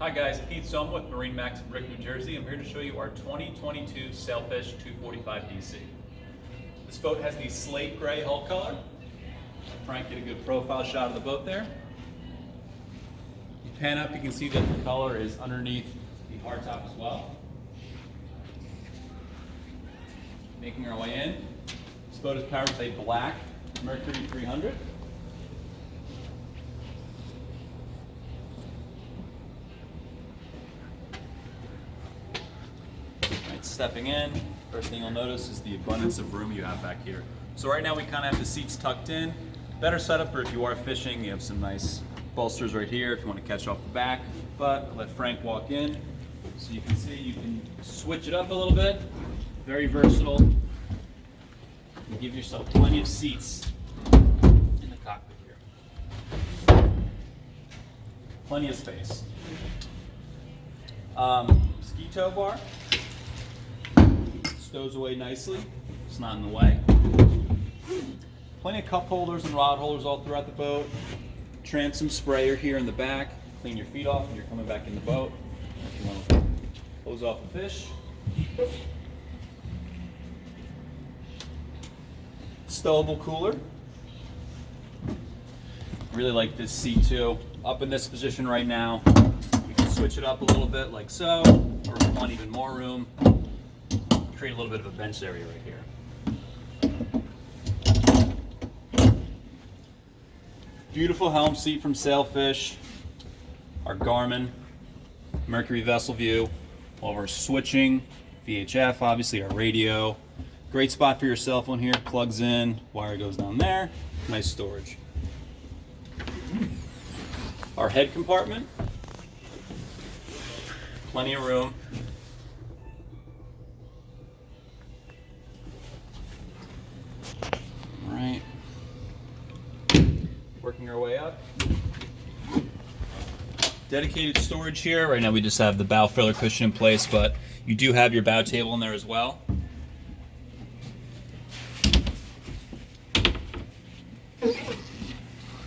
Hi guys, Pete Sohm with MarineMax Brick, New Jersey. I'm here to show you our 2022 Sailfish 245 DC. This boat has the slate gray hull color. Frank, get a good profile shot of the boat there. You pan up, you can see that the color is underneath the hardtop as well. Making our way in. This boat is powered with a black Mercury 300. Stepping in, first thing you'll notice is the abundance of room you have back here. So right now we kind of have the seats tucked in. Better setup for if you are fishing. You have some nice bolsters right here if you want to catch off the back. But I'll let Frank walk in so you can see you can switch it up a little bit. Very versatile. You give yourself plenty of seats in the cockpit here. Plenty of space. Ski tow bar. Stows away nicely, it's not in the way. Plenty of cup holders and rod holders all throughout the boat. Transom sprayer here in the back. Clean your feet off when you're coming back in the boat. If you want to close off a fish. Stowable cooler. Really like this seat too. Up in this position right now. You can switch it up a little bit like so, or if you want even more room. Create a little bit of a bench area right here. Beautiful helm seat from Sailfish. Our Garmin, Mercury vessel view. All of our switching, VHF, obviously our radio. Great spot for your cell phone here. Plugs in, wire goes down there. Nice storage. Our head compartment. Plenty of room. Right. Working our way up. Dedicated storage here. Right now we just have the bow filler cushion in place, but you do have your bow table in there as well.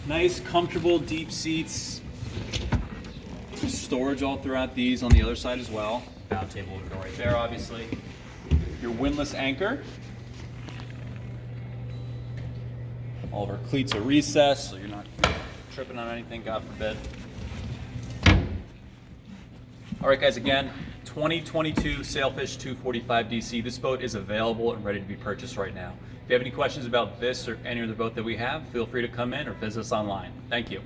Nice, comfortable, deep seats. Storage all throughout these on the other side as well. Bow table would go right there, obviously. Your windlass anchor. All of our cleats are recessed, so you're not tripping on anything, God forbid. All right, guys, again, 2022 Sailfish 245 DC. This boat is available and ready to be purchased right now. If you have any questions about this or any other boat that we have, feel free to come in or visit us online. Thank you.